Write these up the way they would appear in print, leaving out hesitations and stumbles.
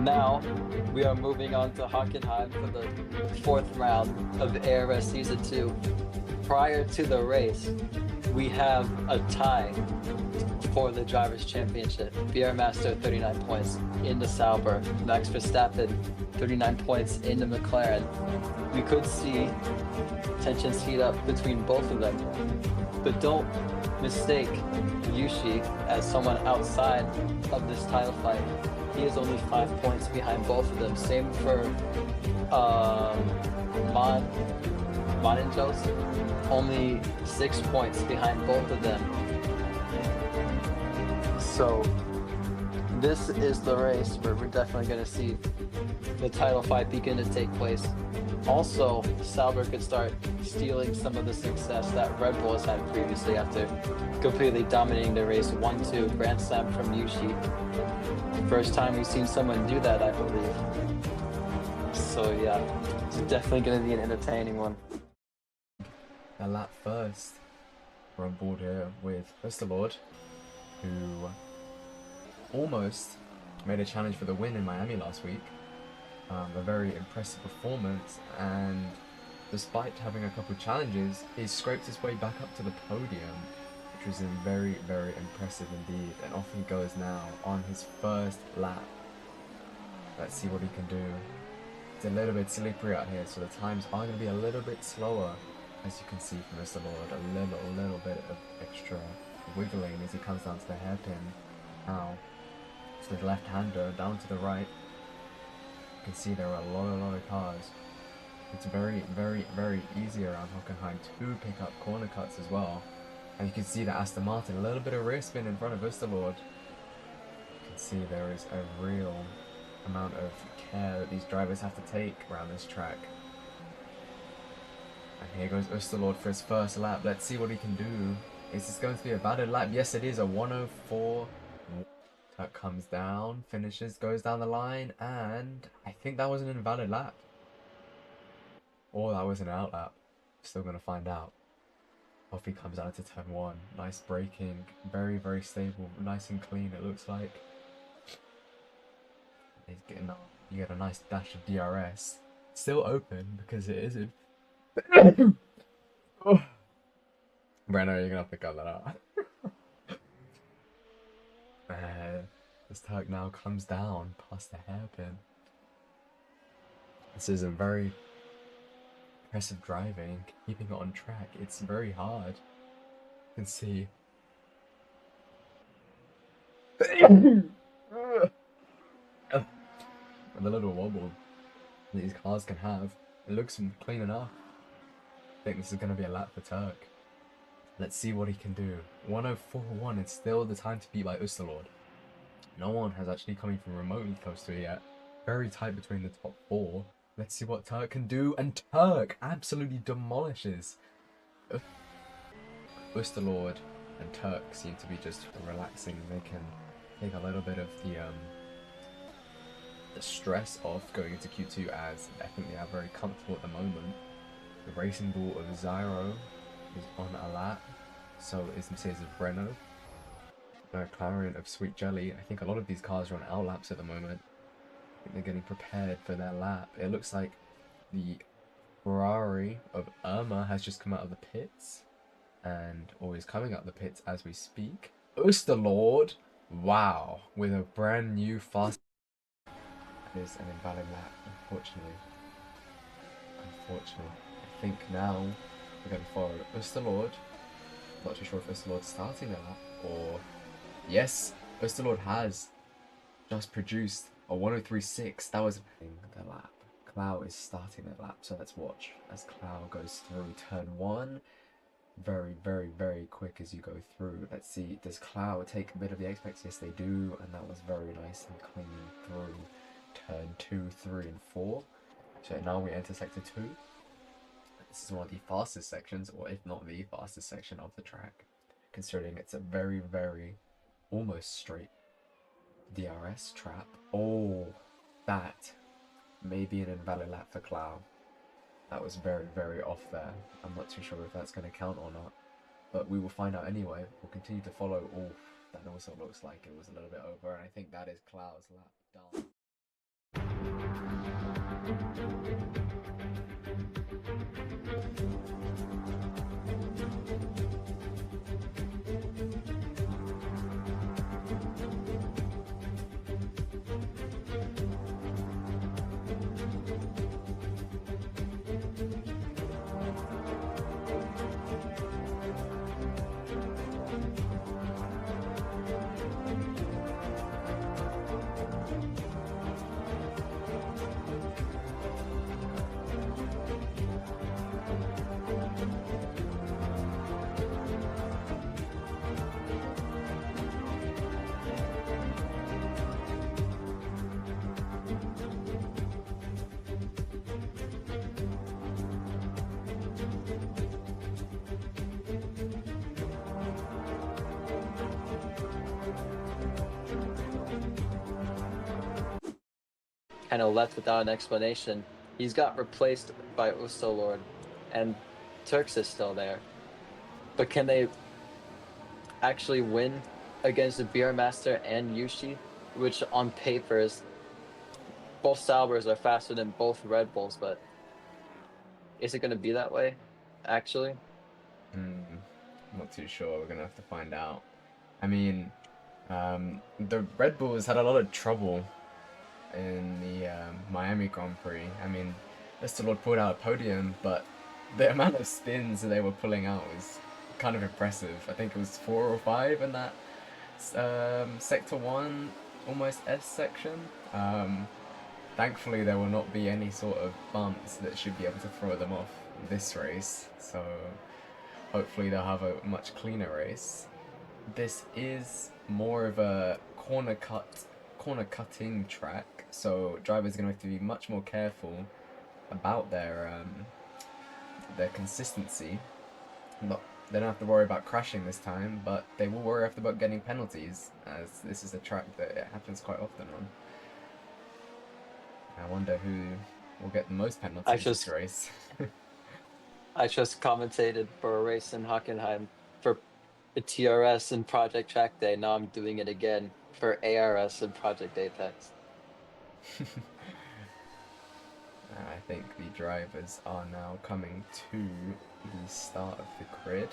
Now, we are moving on to Hockenheim for the fourth round of ARS Season 2. Prior to the race, we have a tie for the Drivers' Championship. Master 39 points in the Sauber. Max Verstappen, 39 points in the McLaren. We could see tensions heat up between both of them. But don't mistake Yushi as someone outside of this title fight. He is only 5 points behind both of them. Same for Mon and Joseph. Only 6 points behind both of them. So this is the race where we're definitely going to see the title fight begin to take place. Also, Sauber could start stealing some of the success that Red Bull has had previously after completely dominating the race. 1-2 Grand Slam from Yushi. First time we've seen someone do that, I believe. So yeah, it's definitely going to be an entertaining one. A lap first. We're on board here with Mr. Lord, who almost made a challenge for the win in Miami last week. A very impressive performance, and despite having a couple challenges, he scraped his way back up to the podium, which was very, very impressive indeed. And off he goes now on his first lap. Let's see what he can do. It's a little bit slippery out here, so the times are going to be a little bit slower, as you can see from Mr. Lord. A little bit of extra wiggling as he comes down to the hairpin. Now, to the left-hander, down to the right. You can see there are a lot of cars. It's very, very, very easy around Hockenheim to pick up corner cuts as well. And you can see that Aston Martin, a little bit of rear spin in front of Oosterlord. You can see there is a real amount of care that these drivers have to take around this track. And here goes Oosterlord for his first lap. Let's see what he can do. Is this going to be a valid lap? Yes, it is. A 104. That comes down, finishes, goes down the line, and I think that was an invalid lap. Or that was an out lap. Still going to find out. Off he comes out to turn 1. Nice braking. Very, very stable. Nice and clean, it looks like. He's getting up. You get a nice dash of DRS. Still open because it isn't. Oh. Brenner, you're going to have to cut that out. This Turk now comes down past the hairpin. This is a very impressive driving, keeping it on track. It's very hard. You can see. And the little wobble that these cars can have. It looks clean enough. I think this is going to be a lap for Turk. Let's see what he can do. 104.1, it's still the time to beat by Oosterlord. No one has actually come even remotely close to it yet. Very tight between the top 4. Let's see what Turk can do, and Turk absolutely demolishes. Oosterlord and Turk seem to be just relaxing. They can take a little bit of the stress off going into Q2, as I think they are very comfortable at the moment. The Racing Bull of Zyro is on a lap, so is Mercedes of Renault. McLaren of Sweet Jelly. I think a lot of these cars are on out laps at the moment. I think they're getting prepared for their lap. It looks like the Ferrari of Irma has just come out of the pits, or is coming out of the pits as we speak. Oosterlord, wow, with a brand new fast. That is an invalid lap, unfortunately. I think now we're going to follow Oosterlord. Not too sure if Oosterlord's starting the lap or. Yes, Oosterlord has just produced a 103.6. That was the lap. Clow is starting the lap, so let's watch as Clow goes through turn 1. Very, very, very quick as you go through. Let's see, does Clow take a bit of the apex? Yes, they do, and that was very nice and clean through turn 2, 3, and 4. So now we enter sector 2. This is one of the fastest sections, or if not the fastest section of the track, considering it's a very, very almost straight DRS trap. Oh, that may be an invalid lap for Clow. That was very, very off there. I'm not too sure if that's going to count or not, but we will find out anyway. We'll continue to follow. Oh, that also looks like it was a little bit over, and I think that is Clow's lap done. Kind of left without an explanation. He's got replaced by Lord, and Turks is still there. But can they actually win against the Beer Master and Yushi, which on paper is both Saubers are faster than both Red Bulls, but is it going to be that way, actually? I'm not too sure. We're going to have to find out. I mean, the Red Bulls had a lot of trouble in the Miami Grand Prix. I mean, Mr. Lord pulled out a podium, but the amount of spins that they were pulling out was kind of impressive. I think it was 4 or 5 in that Sector 1, almost S section. Thankfully, there will not be any sort of bumps that should be able to throw them off this race, so hopefully they'll have a much cleaner race. This is more of a corner cutting track, so drivers are going to have to be much more careful about their consistency. They don't have to worry about crashing this time, but they will worry about getting penalties, as this is a track that it happens quite often on. I wonder who will get the most penalties this race. I just commentated for a race in Hockenheim for the TRS and Project Track Day. Now I'm doing it again for ARS and Project Apex. I think the drivers are now coming to the start of the grid.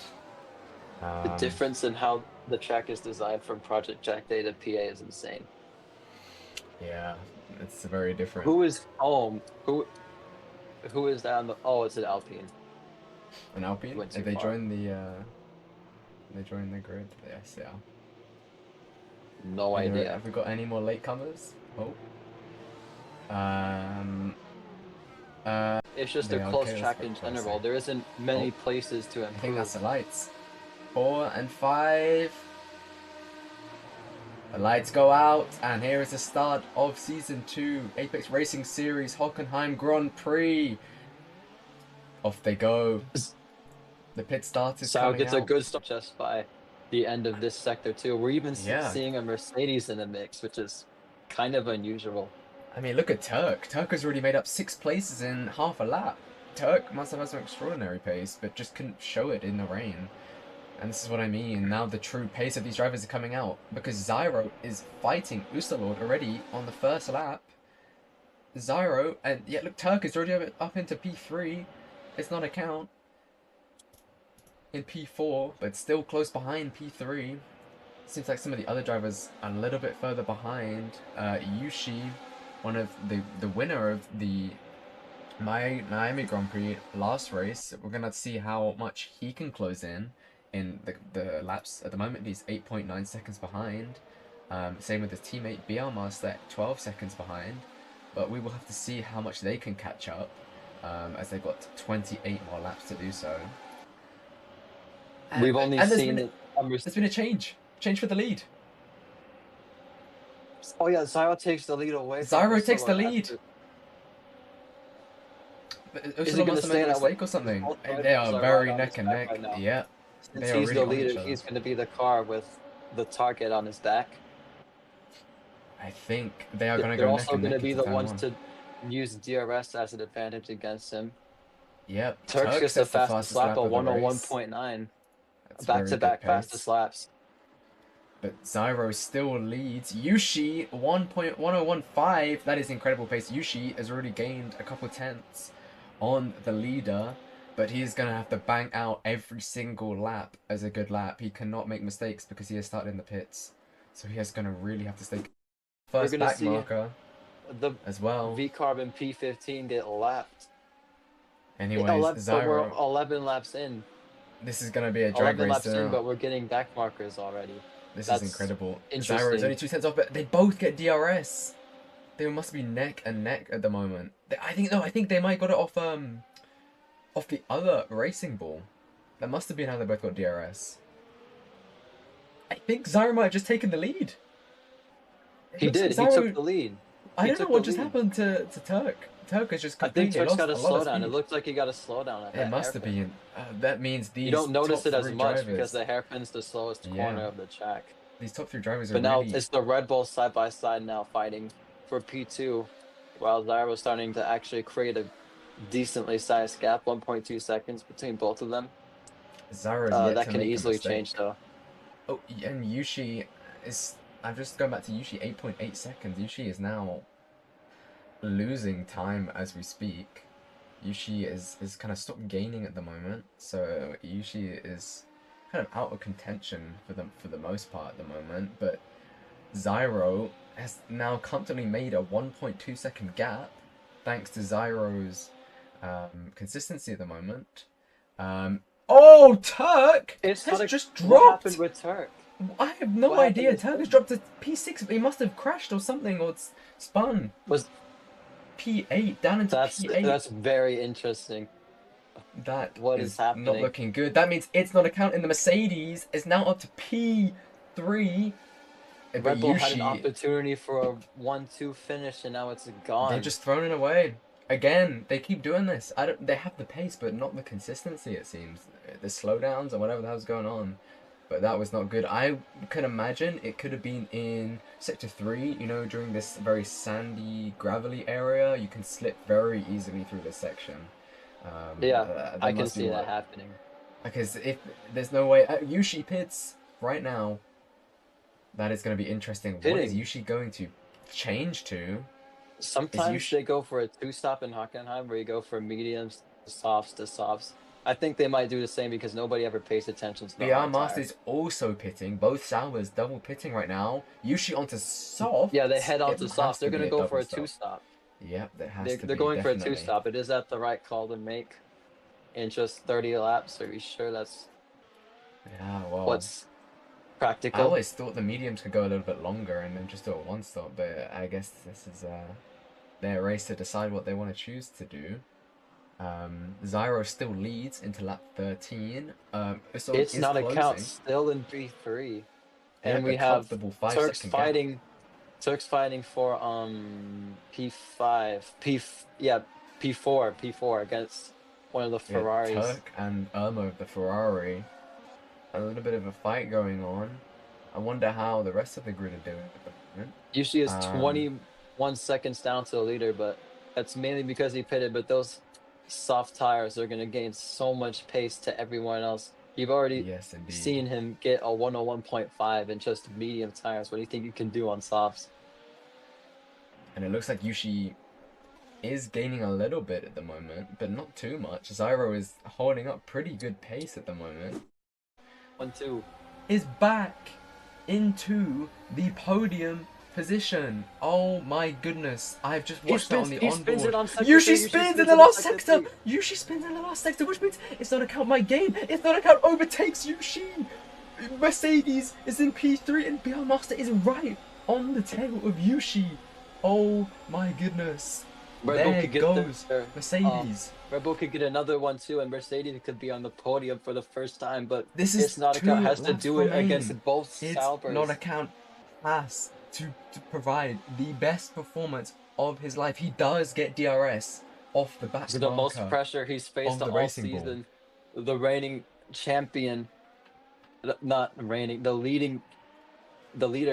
The difference in how the track is designed from Project Track Day to PA is insane. Yeah, it's very different. Who is home? Who is that on the? Oh, it's an Alpine. An Alpine? Did they join the? They joined the grid. Yes, yeah. No idea. Have we got any more latecomers? Oh. It's just a close track in general. There isn't many places to improve. I think that's the lights. 4 and 5. The lights go out, and here is the start of Season 2 Apex Racing Series Hockenheim Grand Prix. Off they go. The pit start is coming out. Gets a good start just by the end of this sector too. We're even seeing a Mercedes in the mix, which is kind of unusual. I mean, look at Turk. Turk has already made up 6 places in half a lap. Turk must have had some extraordinary pace, but just couldn't show it in the rain. And this is what I mean. Now the true pace of these drivers are coming out, because Zyro is fighting Oosterlord already on the first lap. Zyro, and yeah, look, Turk is already up into P3. It's not a count. In P4, but still close behind P3. Seems like some of the other drivers are a little bit further behind. Yushi, one of the winner of the Miami Grand Prix last race. We're gonna see how much he can close in the laps. At the moment, he's 8.9 seconds behind. Same with his teammate BR Master, 12 seconds behind. But we will have to see how much they can catch up, as they've got 28 more laps to do so. We've only seen it. There's been a change for the lead. Oh yeah, Zyro takes the lead away. Zyro takes the lead. Is he going to stay that way or something? They are very neck and neck. Right, yeah. Since he's the leader, he's going to be the car with the target on his back. I think they are going to go They're neck also and going to neck be the ones to use DRS as an advantage against him. Yep. Turks gets the fastest lap of 101.9. Back-to-back fastest laps. But Zyro still leads. Yushi 1.1015. That is incredible pace. Yushi has already gained a couple tenths on the leader, but he is going to have to bang out every single lap as a good lap. He cannot make mistakes because he has started in the pits. So he is going to really have to stay first back marker the as well. V-Carbon P15 get lapped. Anyways, But we're Zyro, 11 laps in. this is going to be a drag 11 race laps in, now. but we're getting back markers already. This is incredible. Interesting. Zyro is only 2 tenths off, but they both get DRS. They must be neck and neck at the moment. I think they might got it off the other racing ball. That must have been how they both got DRS. I think Zyro might have just taken the lead. He did. He took the lead. I don't know what just happened to Turk. Turk has just completely lost a lot of speed. I think Turk's got a slowdown. It looked like he got a slowdown at that It must have been. That means these. You don't notice it as much drivers, because the hairpin's the slowest corner of the track. These top 3 drivers are. But now it's the Red Bull side by side now fighting for P2, while Zyro's starting to actually create a decently sized gap, 1.2 seconds between both of them. Zyro that can easily change though. Oh, and Yushi is. I'm just going back to Yushi. 8.8 seconds. Yushi is now losing time as we speak. Yushi is kind of stopped gaining at the moment, so Yushi is kind of out of contention for the most part at the moment. But Zyro has now comfortably made a 1.2 second gap thanks to Zyro's consistency at the moment. Oh, Turk has just dropped. What happened with Turk? I have no idea. Turk has dropped to P6. He must have crashed or something, or spun. Was P8 down into P8. That's very interesting. What is happening? Not looking good. That means it's not a count in the Mercedes. It's now up to P3. Red Bull had an opportunity for a 1-2 finish, and now it's gone. They're just throwing it away. Again, they keep doing this. They have the pace, but not the consistency, it seems. The slowdowns or whatever the hell's going on. But that was not good. I can imagine it could have been in Sector 3, you know, during this very sandy, gravelly area. You can slip very easily through this section. I can see that happening. Because if there's no way... Yushi pits right now. That is going to be interesting. What is Yushi going to change to? Sometimes they go for a 2-stop in Hockenheim where you go from mediums to softs. I think they might do the same because nobody ever pays attention to the ARS Master is also pitting. Both Sauers double pitting right now. Yushi onto soft. Yeah, they head onto softs. They're going to go for a 2-stop. Yep, that has to be. They're going for a 2-stop. It is that the right call to make in just 30 laps? Are you sure that's what's practical? I always thought the mediums could go a little bit longer and then just do a 1-stop, but I guess this is their race to decide what they want to choose to do. Zyro still leads into lap 13. It's not a count, still in P3, and we have Turks fighting for P5, P4 against one of the Ferraris. Turk and Irma of the Ferrari. A little bit of a fight going on. I wonder how the rest of the grid are doing at the moment. Usually is 21 seconds down to the leader, but that's mainly because he pitted. But those soft tires are going to gain so much pace to everyone else. You've already seen him get a 101.5 in just medium tires. What do you think you can do on softs? And it looks like Yushi is gaining a little bit at the moment, but not too much. Zyro is holding up pretty good pace at the moment. 1-2 is back into the podium position. Oh my goodness. I've just watched that on the onboard. Yushi spins in the last sector. Yushi spins in the last sector, which means it's not a count my game. It's not a count overtakes Yushi. Mercedes is in P3 and ARS Master is right on the tail of Yushi. Oh my goodness. There goes Mercedes. Red Bull could get another one too, and Mercedes could be on the podium for the first time, but it's not a count. Has to do it against both Saubers. It's not a count. Has to provide the best performance of his life. He does get DRS off the back. The most pressure he's faced all season. The reigning champion, not reigning, the leader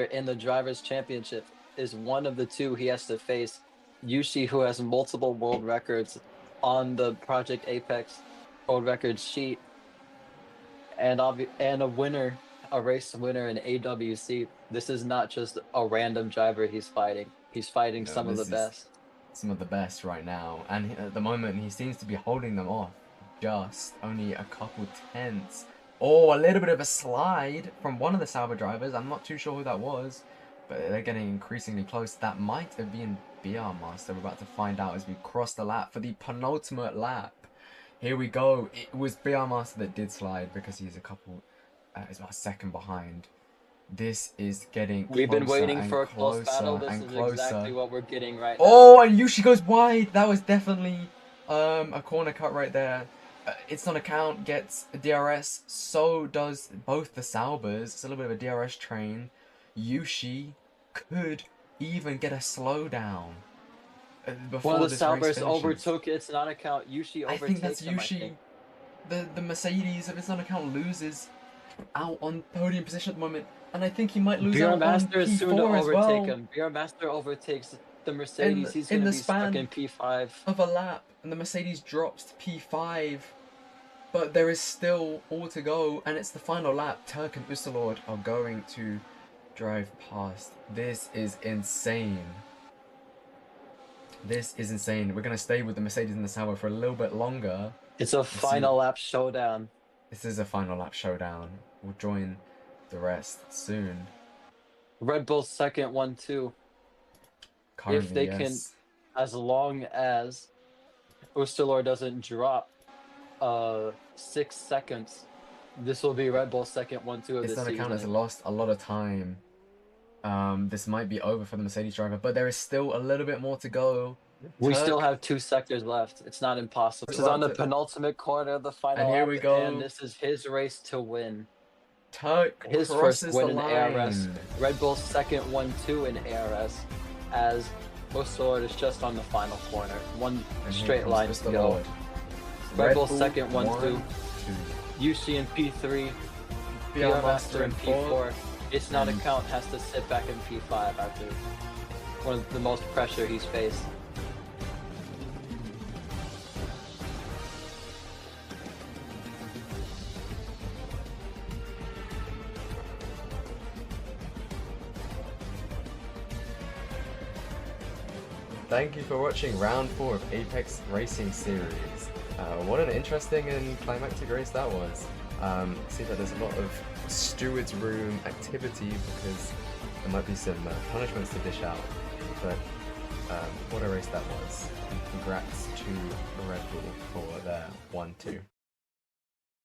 in the Drivers' Championship is one of the two he has to face. Yushi, who has multiple world records on the Project Apex world record sheet, and a winner a race winner in AWC. This is not just a random driver he's fighting. He's fighting some of the best. Some of the best right now, and at the moment he seems to be holding them off just only a couple tenths. Oh, a little bit of a slide from one of the Sauber drivers. I'm not too sure who that was, but they're getting increasingly close. That might have been BR Master. We're about to find out as we cross the lap for the penultimate lap. Here we go. It was BR Master that did slide because he's he's about a second behind. This is getting We've been waiting for a close battle. This is exactly what we're getting right now. Oh, and Yushi goes wide. That was definitely a corner cut right there. It's on account, gets a DRS. So does both the Saubers. It's a little bit of a DRS train. Yushi could even get a slowdown before one of the this Saubers race overtook. It's not account. Yushi overtakes I think that's him, Yushi. The Mercedes, if it's not account, loses out on podium position at the moment, and I think he might lose out Master on is soon to P4 as overtake well. him. BR Master overtakes the Mercedes. He's going to be stuck in P5 of a lap, and the Mercedes drops to P5. But there is still all to go, and it's the final lap. Turk and Usalord are going to drive past. This is insane. This is insane. We're going to stay with the Mercedes and the Sauber for a little bit longer. It's a final lap showdown. This is a final lap showdown. We'll join the rest soon. Red Bull's second 1-2. Currently, if they can, as long as Usalord doesn't drop 6 seconds, this will be Red Bull's second 1-2 of the season. It's not account has lost a lot of time. This might be over for the Mercedes driver, but there is still a little bit more to go. We still have 2 sectors left. It's not impossible. This is on the penultimate corner of the final and here lap, we go. and this is his race to win. Turk his crosses first win the in line. ARS. Red Bull's second 1-2 in ARS, as Usalord is just on the final corner. One straight line to go. Red Bull's second 1-2. Yushi in P3. BR Master in P4. It's not account has to sit back in P5 after one of the most pressure he's faced. Thank you for watching round 4 of Apex Racing Series. What an interesting and climactic race that was. See that there's a lot of stewards room activity because there might be some punishments to dish out, but what a race that was. And congrats to Red Bull for their 1-2.